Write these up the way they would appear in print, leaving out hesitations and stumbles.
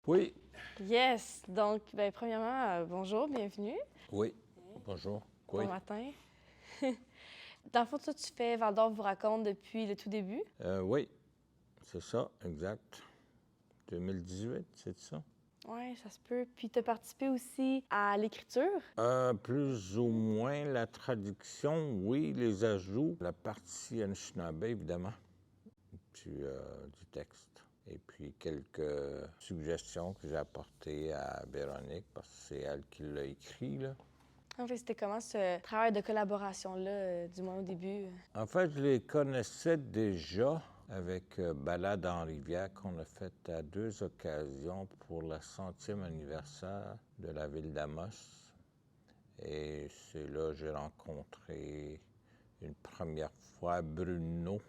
Oui, Yes! Donc, premièrement, bonjour, bienvenue. oui, bonjour. Bon Oui, matin. Dans le fond, toi, tu fais Val d'Or vous raconte depuis le tout début. oui, c'est ça, exact. 2018, c'est ça? Oui, ça se peut. Puis, tu as participé aussi à l'écriture. Plus ou moins la traduction, oui, les ajouts, la partie Anishinaabe, évidemment, du texte. Et puis quelques suggestions que j'ai apportées à Véronique, parce que c'est elle qui l'a écrit, là. En fait, c'était comment ce travail de collaboration-là, du moins au début? En fait, je les connaissais déjà avec Balade en rivière qu'on a fait à deux occasions pour le 100e anniversaire de la ville d'Amos. Et c'est là que j'ai rencontré une première fois Bruno.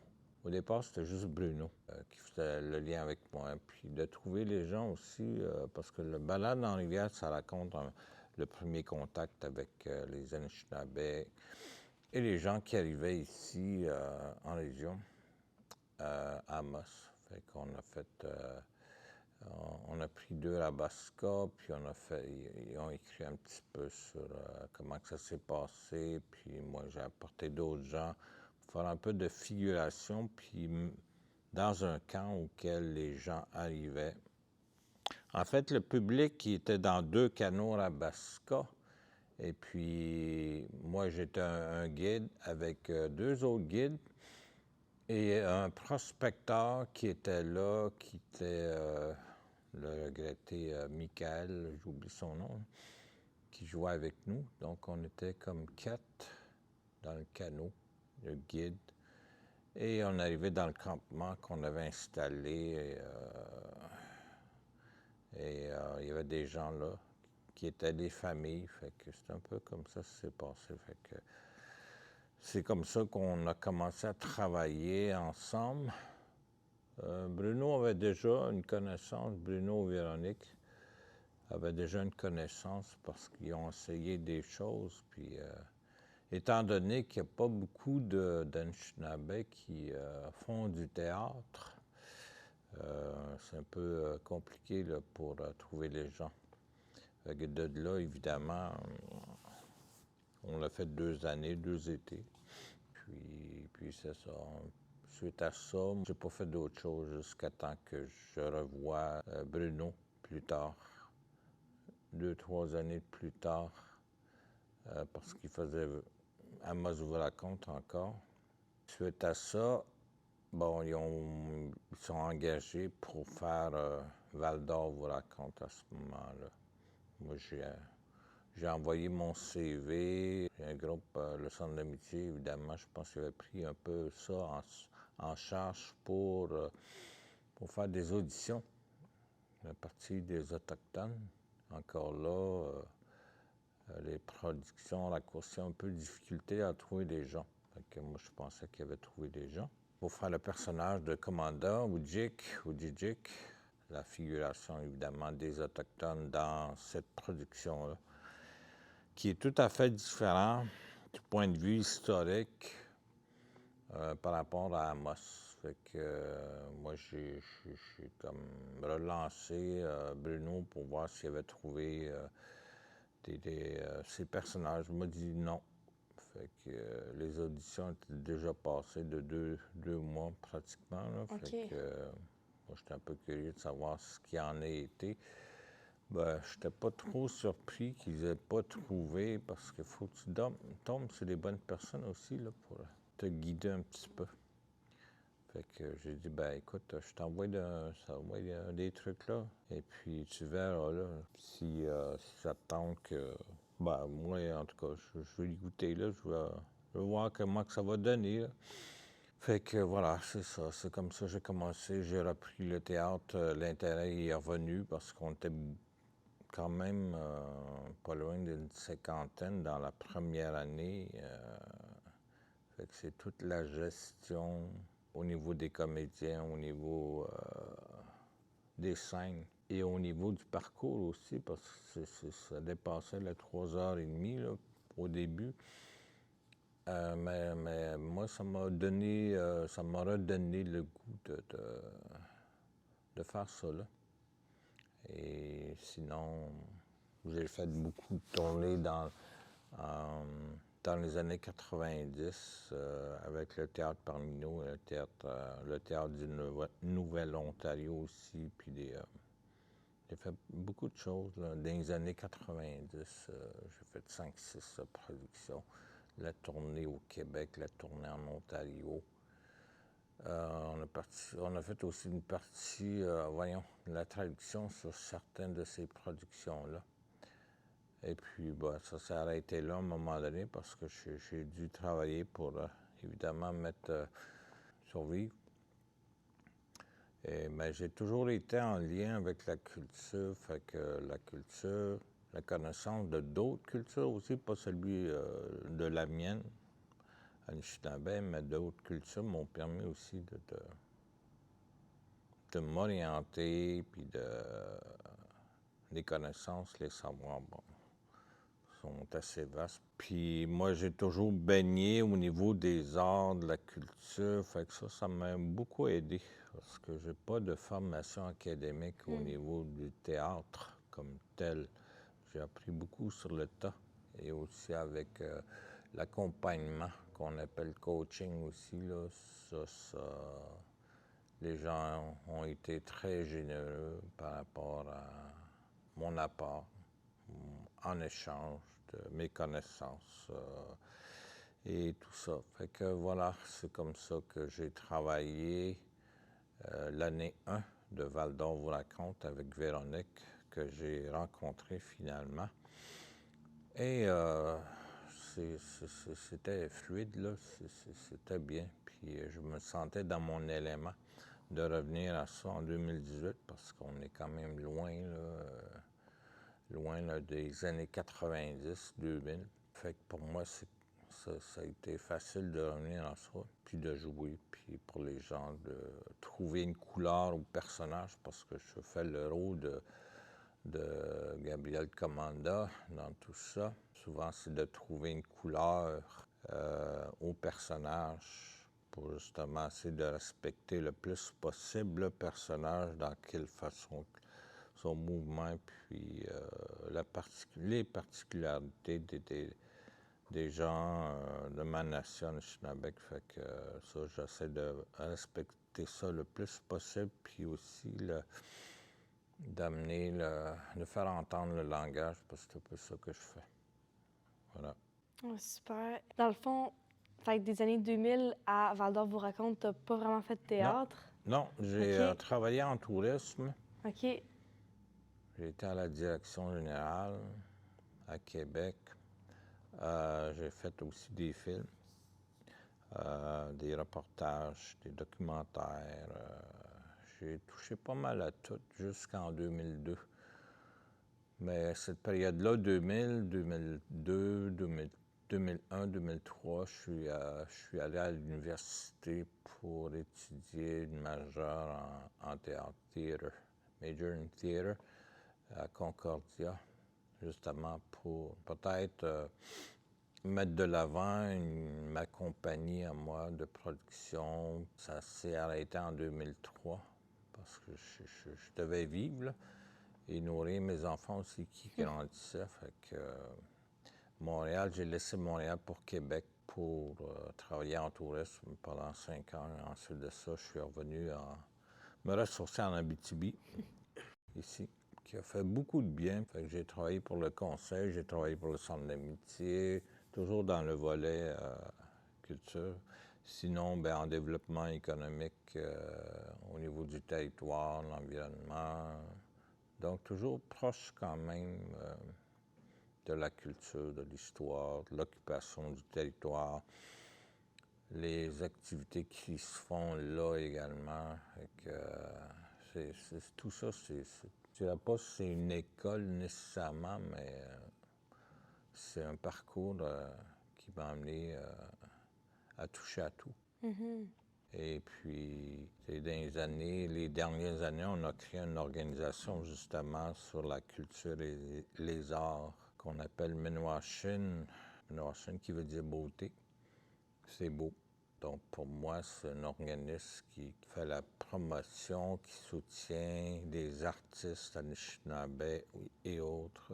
Au départ, c'était juste Bruno qui faisait le lien avec moi. Puis de trouver les gens aussi, parce que le Balade en rivière, ça raconte le premier contact avec les Anishinaabe et les gens qui arrivaient ici en région, à Amos. Fait qu'on a fait, on a pris deux Rabasca, puis ils ont écrit un petit peu sur comment que ça s'est passé, puis moi j'ai apporté d'autres gens pour faire un peu de figuration, puis dans un camp auquel les gens arrivaient. En fait, le public qui était dans deux canots Rabasca, et puis moi j'étais un guide avec deux autres guides et un prospecteur qui était là, qui était le regretté Michael, j'oublie son nom, qui jouait avec nous. Donc on était comme quatre dans le canot, le guide. Et on arrivait dans le campement qu'on avait installé. Il y avait des gens là qui étaient des familles. Fait que c'est un peu comme ça que ça s'est passé. Fait que c'est comme ça qu'on a commencé à travailler ensemble. Bruno avait déjà une connaissance, Bruno et Véronique avaient déjà une connaissance parce qu'ils ont essayé des choses. Puis, étant donné qu'il n'y a pas beaucoup d'Anishinaabe qui font du théâtre, c'est un peu compliqué là, pour trouver les gens. Fait que de là, évidemment, on l'a fait 2 années, 2 étés. Puis c'est ça. Suite à ça, j'ai pas fait d'autre chose jusqu'à temps que je revoie Bruno plus tard, 2, 3 années plus tard, parce qu'il faisait Amos vous raconte encore. Suite à ça, bon, ils sont engagés pour faire Val d'Or vous raconte à ce moment-là. Moi, j'ai envoyé mon CV. Un groupe, le Centre d'amitié, évidemment, je pense qu'il avait pris un peu ça en charge pour faire des auditions. La partie des Autochtones. Encore là, les productions raccourcissent un peu de difficulté à trouver des gens. Fait que moi, je pensais qu'il avait trouvé des gens. Pour faire le personnage de commandant ou Djik, la figuration évidemment des Autochtones dans cette production-là, qui est tout à fait différent du point de vue historique par rapport à Amos. Fait que moi, j'ai comme relancé Bruno pour voir s'il avait trouvé ces personnages. Il m'a dit non. Fait que les auditions étaient déjà passées de deux mois pratiquement. Là. OK. Fait que moi, j'étais un peu curieux de savoir ce qui en a été. Ben, j'étais pas trop surpris qu'ils aient pas trouvé parce qu'il faut que tu tombes sur les bonnes personnes aussi là, pour te guider un petit peu. Fait que j'ai dit, ben écoute, je t'envoie des trucs là, et puis tu verras là, si ça te tente que, ben moi en tout cas, je vais y goûter là, je vais voir comment que ça va donner. Là. Fait que voilà, c'est ça, c'est comme ça que j'ai commencé, j'ai repris le théâtre, l'intérêt est revenu parce qu'on était quand même pas loin d'une cinquantaine dans la première année. Fait que c'est toute la gestion au niveau des comédiens, au niveau des scènes et au niveau du parcours aussi, parce que ça dépassait les 3 heures et demie là, au début. Mais moi, ça m'a redonné le goût de faire ça là. Et sinon, j'ai fait beaucoup de tournées dans les années 90 avec le Théâtre Parmigianino, le théâtre du Nouvel-Ontario aussi, puis j'ai fait beaucoup de choses là. Dans les années 90, j'ai fait 5-6 productions. La tournée au Québec, la tournée en Ontario. On a fait aussi une partie, la traduction sur certaines de ces productions-là. Et puis, ça s'est arrêté là à un moment donné parce que j'ai dû travailler pour, évidemment, survivre. Mais j'ai toujours été en lien avec la culture, fait que la culture, la connaissance de d'autres cultures aussi, pas celui de la mienne, Anishinaabe, mais d'autres cultures m'ont permis aussi de m'orienter, puis les connaissances, les savoirs, sont assez vastes. Puis moi, j'ai toujours baigné au niveau des arts, de la culture, fait que ça m'a beaucoup aidé, parce que j'ai pas de formation académique au niveau du théâtre comme tel. J'ai appris beaucoup sur le tas, et aussi avec l'accompagnement qu'on appelle coaching aussi, là, les gens ont été très généreux par rapport à mon apport en échange de mes connaissances et tout ça. Fait que voilà, c'est comme ça que j'ai travaillé l'année 1 de Val d'Or vous raconte avec Véronique, que j'ai rencontrée finalement. Et c'était fluide, là, c'était bien. Puis je me sentais dans mon élément de revenir à ça en 2018 parce qu'on est quand même loin, là, loin là, des années 90, 2000. Fait que pour moi, ça a été facile de revenir à ça, puis de jouer, puis pour les gens de trouver une couleur au personnage parce que je fais le rôle de Gabriel Commanda dans tout ça. Souvent, c'est de trouver une couleur au personnage pour justement essayer de respecter le plus possible le personnage, dans quelle façon son mouvement, puis les particularités des gens de ma nation, Anishinaabe. Fait que ça, j'essaie de respecter ça le plus possible, puis aussi de faire entendre le langage, parce que c'est un peu ça que je fais. Voilà. Oh, super. Dans le fond, fait que des années 2000 à Val d'Or vous raconte, t'as pas vraiment fait de théâtre? Non, j'ai travaillé en tourisme. OK. J'ai été à la direction générale à Québec. J'ai fait aussi des films, des reportages, des documentaires. J'ai touché pas mal à tout jusqu'en 2002. Mais cette période-là, 2000, 2002, 2001, 2003, je suis allé à l'université pour étudier une majeure en théâtre, major in theater, à Concordia, justement pour peut-être mettre de l'avant ma compagnie à moi de production. Ça s'est arrêté en 2003 parce que je devais vivre là, et nourrir mes enfants aussi qui grandissaient. Fait que Montréal, j'ai laissé Montréal pour Québec pour travailler en tourisme pendant 5 ans. Ensuite de ça, je suis revenu me ressourcer en Abitibi, ici, qui a fait beaucoup de bien. Fait que j'ai travaillé pour le conseil, j'ai travaillé pour le centre d'amitié, toujours dans le volet culture. Sinon, en développement économique au niveau du territoire, l'environnement. Donc, toujours proche quand même de la culture, de l'histoire, de l'occupation du territoire, les activités qui se font là également. Tout ça, je ne dirais pas que c'est une école nécessairement, mais c'est un parcours qui m'a amené à toucher à tout. Et puis, les dernières années, on a créé une organisation justement sur la culture et les arts qu'on appelle Minwashin. Minwashin qui veut dire beauté. C'est beau. Donc, pour moi, c'est un organisme qui fait la promotion, qui soutient des artistes Anishinaabe et autres,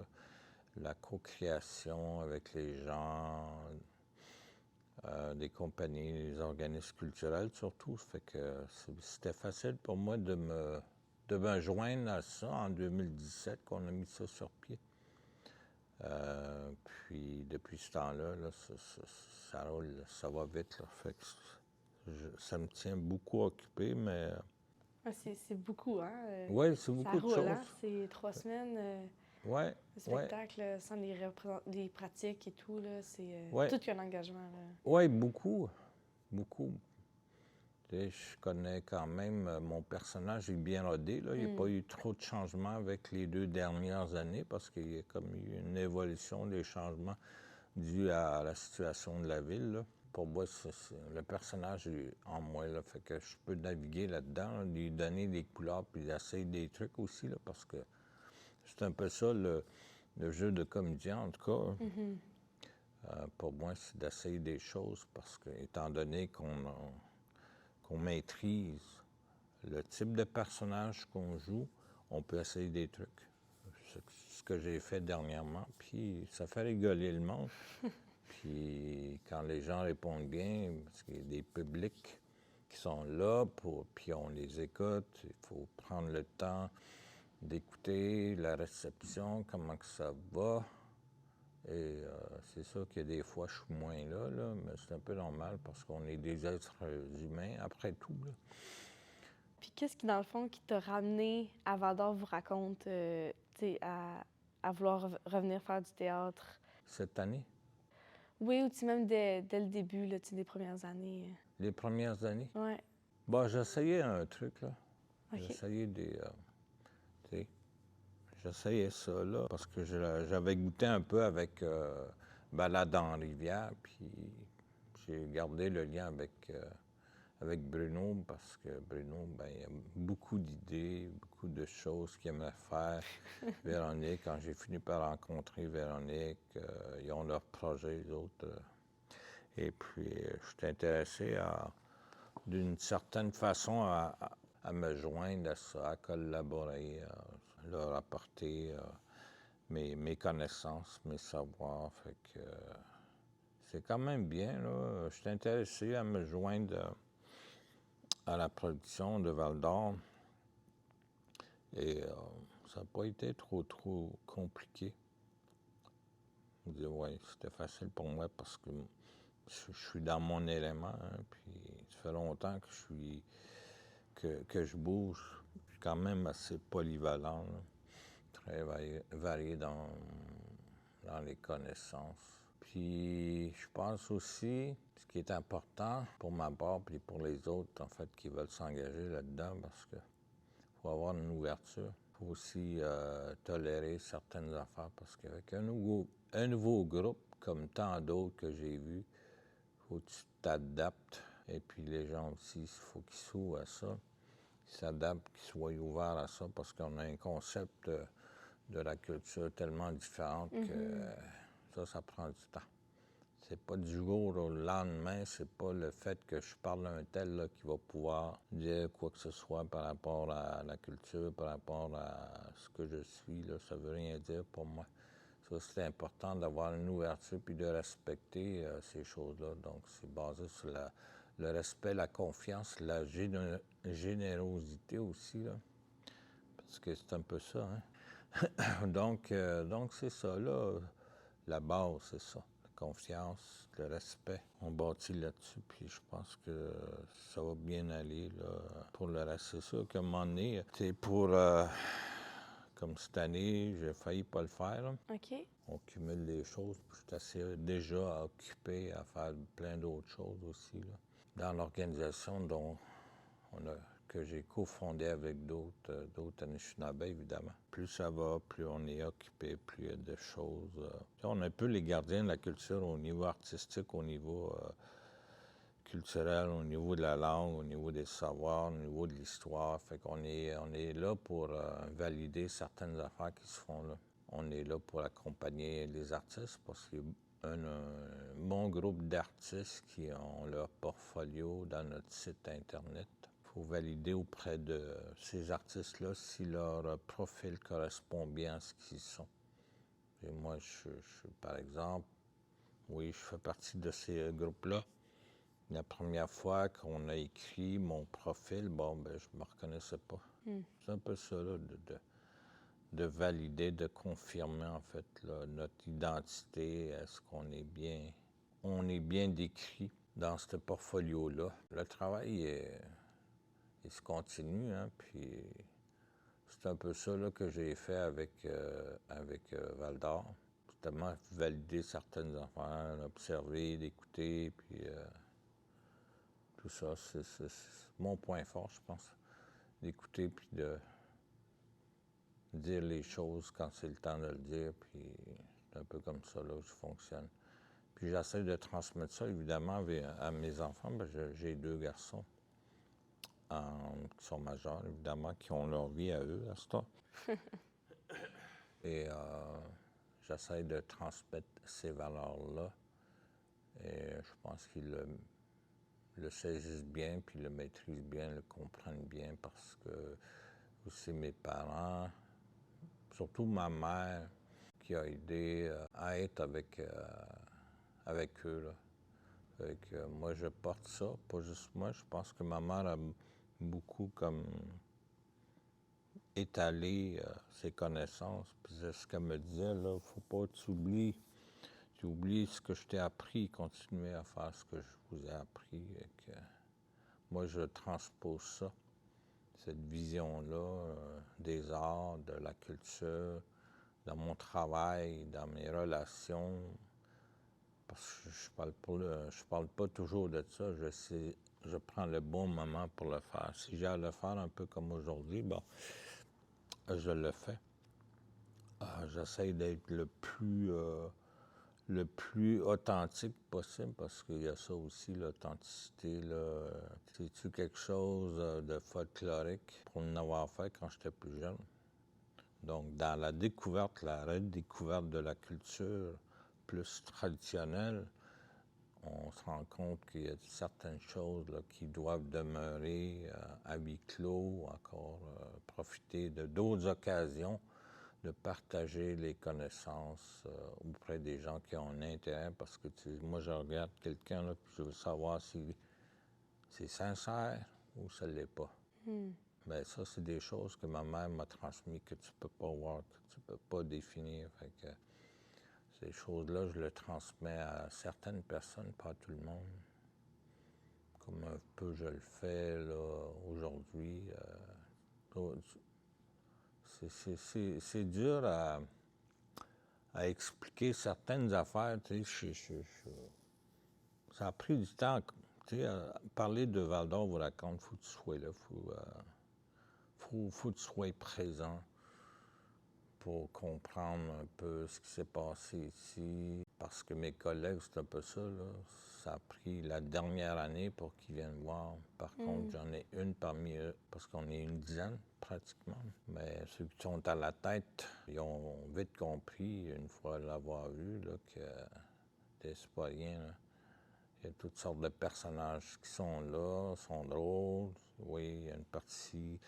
la co-création avec les gens, des compagnies, des organismes culturels surtout. Ça fait que c'était facile pour moi de me joindre à ça en 2017, qu'on a mis ça sur pied. Puis depuis ce temps-là, là, ça roule, ça va vite. Là. Fait que ça me tient beaucoup occupé, mais Ah, c'est beaucoup, hein? oui, c'est Ça beaucoup de roule, choses. hein? C'est 3 semaines Ouais, de ouais, spectacle sans les pratiques et tout, là. C'est ouais, tout qu'un engagement, là. ouais, beaucoup, beaucoup. Tu sais, je connais quand même mon personnage est bien rodé. Là. Il n'y a pas eu trop de changements avec les 2 dernières années parce qu'il y a comme eu une évolution des changements dus à la situation de la ville. Là. Pour moi, le personnage est en moi. Là, fait que je peux naviguer là-dedans, là, lui donner des couleurs puis essayer des trucs aussi là, parce que c'est un peu ça le jeu de comédien en tout cas. Pour moi, c'est d'essayer des choses parce que, étant donné qu'on maîtrise le type de personnage qu'on joue, on peut essayer des trucs. C'est ce que j'ai fait dernièrement, puis ça fait rigoler le monde. Puis quand les gens répondent bien, parce qu'il y a des publics qui sont là, puis on les écoute, il faut prendre le temps d'écouter la réception, comment que ça va. Et c'est sûr que des fois, je suis moins là, mais c'est un peu normal parce qu'on est des êtres humains après tout. Là. Puis qu'est-ce qui, dans le fond, qui t'a ramené à Val-d'Or vous raconte, tu sais, à vouloir revenir faire du théâtre? Cette année, Oui, ou tu sais, même dès le début, là, tu sais, des premières années. les premières années, Ouais, bon, j'essayais un truc, là. OK. J'essayais tu sais, j'essayais ça, là, parce que j'avais goûté un peu avec Balade en rivière, puis j'ai gardé le lien avec Bruno, parce que Bruno, ben, il a beaucoup d'idées, beaucoup de choses qu'il aimerait faire. Véronique, quand j'ai fini par rencontrer Véronique, ils ont leur projet, les autres. Et puis, je suis intéressé d'une certaine façon à me joindre à ça, à collaborer, à leur apporter mes connaissances, mes savoirs. Fait que c'est quand même bien, là. Je suis intéressé à me joindre à la production de Val d'Or. Et ça n'a pas été trop compliqué. Oui, c'était facile pour moi parce que je suis dans mon élément, hein, puis ça fait longtemps que je bouge. Je suis quand même assez polyvalent, là, très varié dans les connaissances. Puis je pense aussi, ce qui est important pour ma part et pour les autres, en fait, qui veulent s'engager là-dedans, parce que faut avoir une ouverture. Il faut aussi tolérer certaines affaires, parce qu'avec un nouveau groupe, comme tant d'autres que j'ai vus, faut que tu t'adaptes. Et puis les gens aussi, il faut qu'ils s'ouvrent à ça, qu'ils s'adaptent, qu'ils soient ouverts à ça, parce qu'on a un concept de la culture tellement différente que ça prend du temps. C'est pas du jour au lendemain, c'est pas le fait que je parle à un tel là, qui va pouvoir dire quoi que ce soit par rapport à la culture, par rapport à ce que je suis. Là, ça veut rien dire pour moi. Ça, c'est important d'avoir une ouverture puis de respecter ces choses-là. Donc, c'est basé sur le respect, la confiance, la générosité aussi, là. Parce que c'est un peu ça, hein? donc, c'est ça, là. La base, c'est ça. La confiance, le respect. On bâtit là-dessus, puis je pense que ça va bien aller, là. Pour le reste, c'est sûr qu'à un moment donné, c'est pour... comme cette année, j'ai failli pas le faire, là. OK. On cumule les choses, puis je suis assez déjà occupé à faire plein d'autres choses aussi, là. Dans l'organisation dont que j'ai cofondé avec d'autres Anishinaabe, évidemment. Plus ça va, plus on est occupé, plus il y a de choses. On est un peu les gardiens de la culture au niveau artistique, au niveau culturel, au niveau de la langue, au niveau des savoirs, au niveau de l'histoire. Fait qu'on est là pour valider certaines affaires qui se font là. On est là pour accompagner les artistes parce qu'il bon groupe d'artistes qui ont leur portfolio dans notre site Internet. Il faut valider auprès de ces artistes-là si leur profil correspond bien à ce qu'ils sont. Et moi, par exemple, oui, je fais partie de ces groupes-là. La première fois qu'on a écrit mon profil, bon, ben, je me reconnaissais pas. C'est un peu ça, là, de valider, de confirmer, en fait, là, notre identité. Est-ce qu'on est bien décrit dans ce portfolio-là? Le travail, il se continue, hein, puis c'est un peu ça là, que j'ai fait avec Val d'Or. Justement, valider certaines affaires, observer, d'écouter, puis tout ça, c'est mon point fort, je pense. D'écouter, puis de dire les choses quand c'est le temps de le dire, puis c'est un peu comme ça là, que je fonctionne. Puis j'essaie de transmettre ça, évidemment, à mes enfants. Ben, j'ai 2 garçons qui sont majeurs, évidemment, qui ont leur vie à eux, à ce temps. Et j'essaie de transmettre ces valeurs-là. Et je pense qu'ils le saisissent bien, puis le maîtrisent bien, le comprennent bien, parce que aussi mes parents, surtout ma mère, qui a aidé à être avec eux. Là. Fait que, moi, je porte ça, pas juste moi. Je pense que ma mère a beaucoup comme étalé ses connaissances. Puis c'est ce qu'elle me disait, là, faut pas que tu oublies ce que je t'ai appris, continuer à faire ce que je vous ai appris. Et que moi, je transpose ça, cette vision-là des arts, de la culture, dans mon travail, dans mes relations. Parce que je parle pas toujours de ça, je prends le bon moment pour le faire. Si j'ai à le faire un peu comme aujourd'hui, bon, je le fais. J'essaie d'être le plus authentique possible, parce qu'il y a ça aussi, l'authenticité. C'est-tu quelque chose de folklorique pour en avoir fait quand j'étais plus jeune? Donc, dans la redécouverte de la culture plus traditionnelle, on se rend compte qu'il y a certaines choses là, qui doivent demeurer à huis clos, encore profiter de d'autres occasions de partager les connaissances auprès des gens qui ont un intérêt, parce que moi, je regarde quelqu'un, là, puis je veux savoir si c'est sincère ou ça ne l'est pas. Bien, ça, c'est des choses que ma mère m'a transmises que tu ne peux pas voir, que tu ne peux pas définir. Fait que ces choses-là, je les transmets à certaines personnes, pas à tout le monde. Comme un peu je le fais là, aujourd'hui. C'est dur à expliquer certaines affaires. Tu sais, ça a pris du temps. Tu sais, parler de Val d'Or vous raconte, il faut que tu sois là, faut que tu sois présent pour comprendre un peu ce qui s'est passé ici. Parce que mes collègues, c'est un peu ça, là. Ça a pris la dernière année pour qu'ils viennent voir. Par contre, j'en ai une parmi eux, parce qu'on est une dizaine, pratiquement. Mais ceux qui sont à la tête, ils ont vite compris, une fois l'avoir vu, là, que c'est pas rien, là. Il y a toutes sortes de personnages qui sont là, sont drôles. Oui, il y a une partie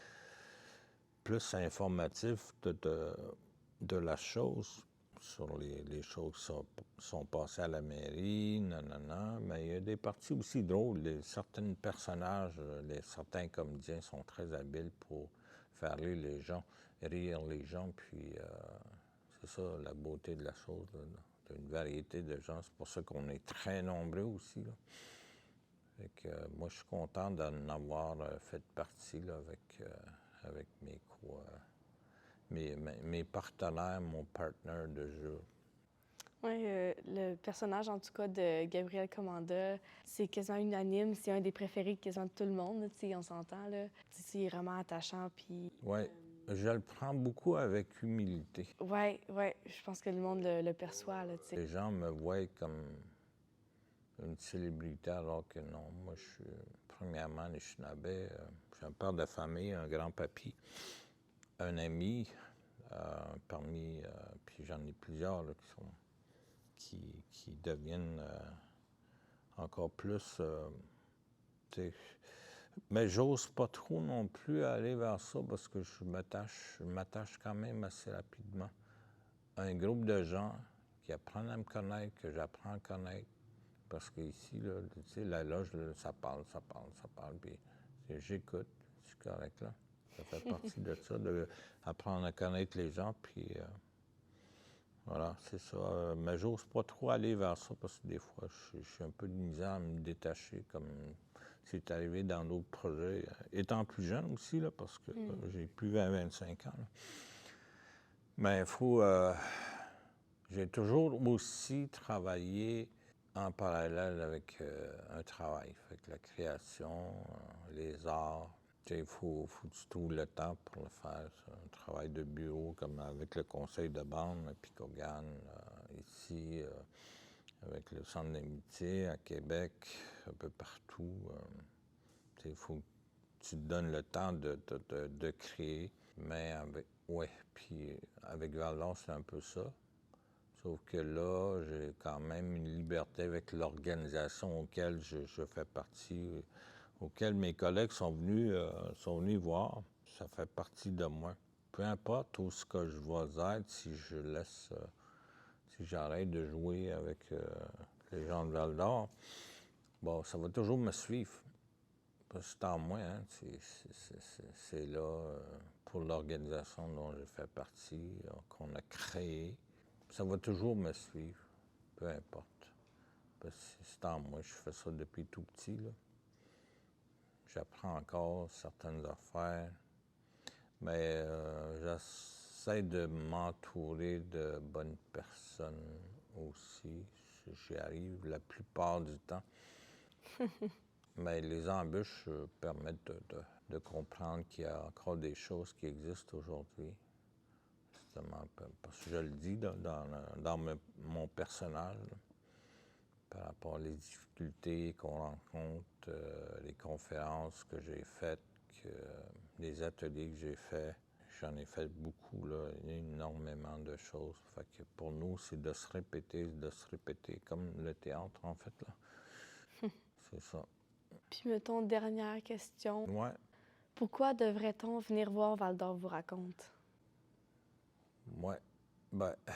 plus informative de la chose, sur les choses qui sont passées à la mairie, nanana, mais il y a des parties aussi drôles. Certains personnages, certains comédiens sont très habiles pour faire rire les gens, puis c'est ça la beauté de la chose, là, d'une variété de gens. C'est pour ça qu'on est très nombreux aussi, là. Fait que, moi, je suis content d'en avoir fait partie là, avec mes partenaires, mon partner de jeu. Oui, le personnage, en tout cas, de Gabriel Commanda, c'est quasiment unanime. C'est un des préférés quasiment de tout le monde, tu sais, on s'entend, là. Tu sais, c'est vraiment attachant, puis... Oui, je le prends beaucoup avec humilité. Oui, je pense que le monde le perçoit, là, tu sais. Les gens me voient comme une célébrité, alors que non. Moi, je suis, premièrement, Anishinaabe, je suis un père de famille, un grand-papy, un ami, puis j'en ai plusieurs là, qui sont qui deviennent encore plus... mais j'ose pas trop non plus aller vers ça parce que je m'attache quand même assez rapidement à un groupe de gens qui apprennent à me connaître, que j'apprends à connaître. Parce qu'ici, là, tu sais, la loge, là, ça parle, puis j'écoute, c'est correct, là. Ça fait partie de ça, d'apprendre à connaître les gens, puis voilà, c'est ça. Mais j'ose pas trop aller vers ça, parce que des fois, je suis un peu de misère à me détacher, comme c'est arrivé dans d'autres projets. Étant plus jeune aussi, là, parce que j'ai plus 25 ans, là. Mais il faut... j'ai toujours aussi travaillé en parallèle avec un travail. Fait que la création, les arts, il faut que tu trouves le temps pour le faire. Ça. Un travail de bureau comme avec le conseil de bande à Picogan, ici, avec le centre d'amitié à Québec, un peu partout. Il faut que tu te donnes le temps de créer. Mais puis avec Val-d'Or, c'est un peu ça. Sauf que là, j'ai quand même une liberté avec l'organisation auquel je fais partie, auquel mes collègues sont venus voir. Ça fait partie de moi. Peu importe où ce que je vais être, si je laisse, si j'arrête de jouer avec les gens de Val-d'Or, bon, ça va toujours me suivre. Parce que c'est en moi, hein. C'est là pour l'organisation dont je fais partie, qu'on a créé. Ça va toujours me suivre, peu importe. Parce que c'est en moi, je fais ça depuis tout petit, là. J'apprends encore certaines affaires, mais j'essaie de m'entourer de bonnes personnes aussi. J'y arrive la plupart du temps. Mais les embûches permettent de comprendre qu'il y a encore des choses qui existent aujourd'hui. Justement, parce que je le dis dans mon personnage, là, par rapport aux difficultés qu'on rencontre, les conférences que j'ai faites, les ateliers que j'ai faits. J'en ai fait beaucoup, là, énormément de choses. Fait que pour nous, c'est de se répéter, comme le théâtre, en fait, là. C'est ça. Puis, mettons, dernière question. Ouais. Pourquoi devrait-on venir voir Val-d'Or vous raconte? Ouais. Ben, il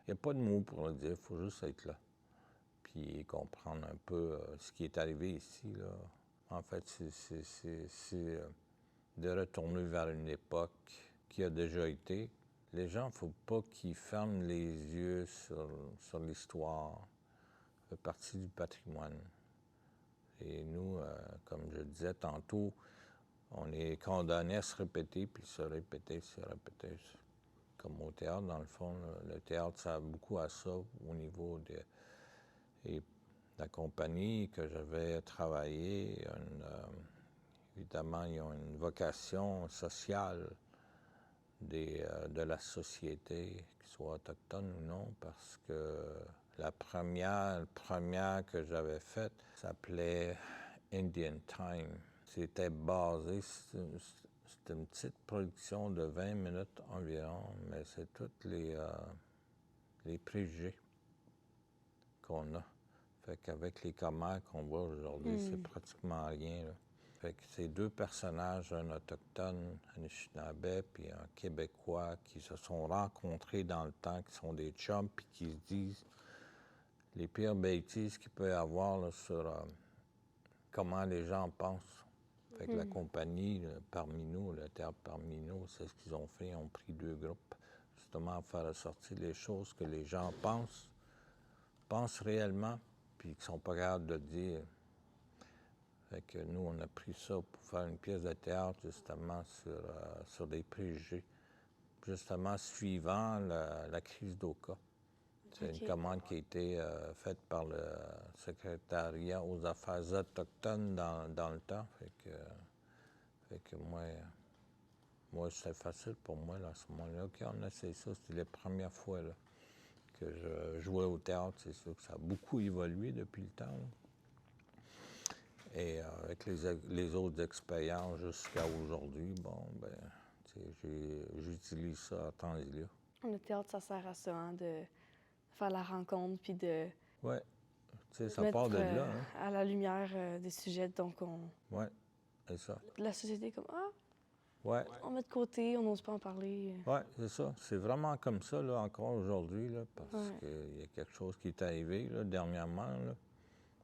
n'y a pas de mots pour le dire, il faut juste être là. Puis comprendre un peu ce qui est arrivé ici, là. En fait, c'est de retourner vers une époque qui a déjà été. Les gens, il ne faut pas qu'ils ferment les yeux sur l'histoire. Ça fait partie du patrimoine. Et nous, comme je disais tantôt, on est condamné à se répéter, puis se répéter. Comme au théâtre, dans le fond. Là. Le théâtre sert beaucoup à ça au niveau de la compagnie que j'avais travaillé. Évidemment, ils ont une vocation sociale de la société, qu'ils soient autochtones ou non, parce que la première que j'avais faite s'appelait Indian Time. C'était basé, c'était une petite production de 20 minutes environ, mais c'est tous les préjugés qu'on a. Fait qu'avec les commères qu'on voit aujourd'hui, c'est pratiquement rien, là. Fait que ces deux personnages, un autochtone, Anishinaabe, puis un Québécois, qui se sont rencontrés dans le temps, qui sont des chums, puis qui se disent les pires bêtises qu'il peut y avoir là, sur comment les gens pensent. Fait que la compagnie, parmi nous, le théâtre parmi nous, c'est ce qu'ils ont fait. Ils ont pris deux groupes, justement, à faire ressortir les choses que les gens pensent réellement, puis qu'ils ne sont pas capables de le dire. Fait que nous, on a pris ça pour faire une pièce de théâtre, justement, sur des préjugés, justement, suivant la crise d'Oka. C'est une commande qui a été faite par le secrétariat aux affaires autochtones dans le temps. Fait que moi c'était facile pour moi, là, à ce moment-là. OK, on a essayé ça. C'était la première fois là, que je jouais au théâtre. C'est sûr que ça a beaucoup évolué depuis le temps, là. Et avec les autres expériences jusqu'à aujourd'hui, bon, ben, j'utilise ça à temps et lieu. Le théâtre, ça sert à ça, hein, faire la rencontre, puis de Oui, tu sais, ça mettre part de là, hein? à la lumière des sujets dont Oui, c'est ça. la société est comme « Ah, Oui, on met de côté, on n'ose pas en parler. » ouais, c'est ça. C'est vraiment comme ça, là, encore aujourd'hui, là, parce Ouais. qu'il y a quelque chose qui est arrivé, là, dernièrement, là,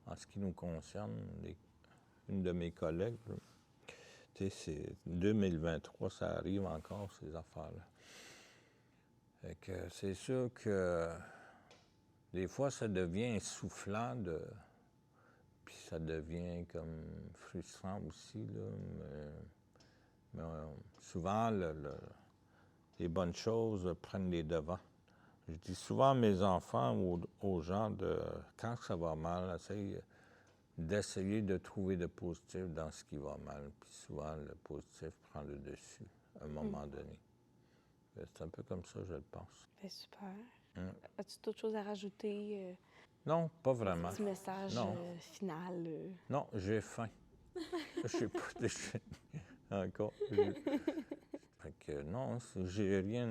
en ce qui nous concerne, une de mes collègues, là. Tu sais, c'est 2023, ça arrive encore, ces affaires-là. Fait que c'est sûr que des fois, ça devient essoufflant puis ça devient comme frustrant aussi, là. Mais souvent, les bonnes choses prennent les devants. Je dis souvent à mes enfants ou aux gens quand ça va mal, d'essayer de trouver le positif dans ce qui va mal. Puis souvent, le positif prend le dessus à un moment donné. C'est un peu comme ça, je le pense. Ben, super. Mm. As-tu d'autres choses à rajouter? Non, pas Un vraiment. petit message Non. final? Non, j'ai faim. Je sais pas déjeuner encore. Fait que non, j'ai rien,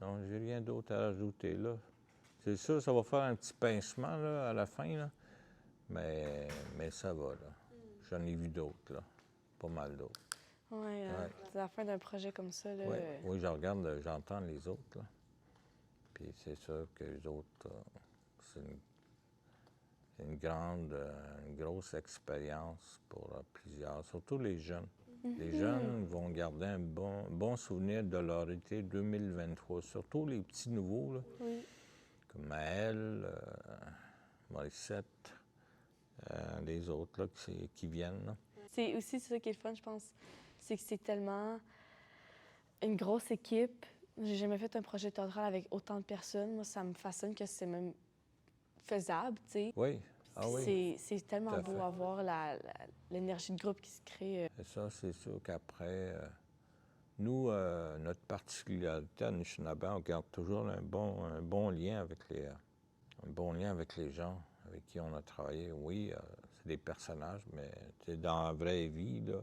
non, j'ai rien d'autre à rajouter là. C'est sûr, ça va faire un petit pincement là, à la fin, là, mais ça va, là. J'en ai vu d'autres, là. Pas mal d'autres. Oui, Ouais. c'est la fin d'un projet comme ça. Là, Oui, oui, je regarde, j'entends les autres, là. Puis c'est sûr que les autres, c'est une une grosse expérience pour plusieurs, surtout les jeunes. Les jeunes vont garder un bon souvenir de leur été 2023, surtout les petits nouveaux, là, Oui. comme Maëlle, Morissette, les autres là, qui viennent. Là. C'est aussi ça qui est le fun, je pense. C'est que c'est tellement une grosse équipe. J'ai jamais fait un projet théâtral avec autant de personnes. Moi, ça me fascine que c'est même faisable, tu sais. Oui, ah Puis oui, c'est tellement tout à beau fait. à voir l'énergie de groupe qui se crée. Et ça, c'est sûr qu'après, nous, notre particularité à Anishinaabe, on garde toujours un bon lien avec les gens avec qui on a travaillé. Oui, c'est des personnages, mais dans la vraie vie, là,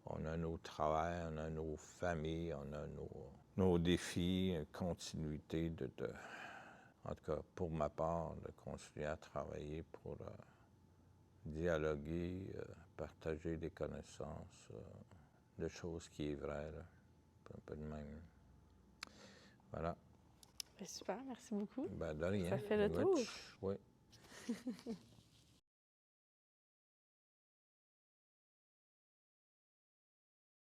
on a nos travails, on a nos familles, on a nos défis, une continuité en tout cas, pour ma part, de continuer à travailler pour dialoguer, partager des connaissances, de choses qui est vraies, là. Un peu de même. Voilà. Ben, super, merci beaucoup. Ben, de rien. Ça fait le tour. Oui.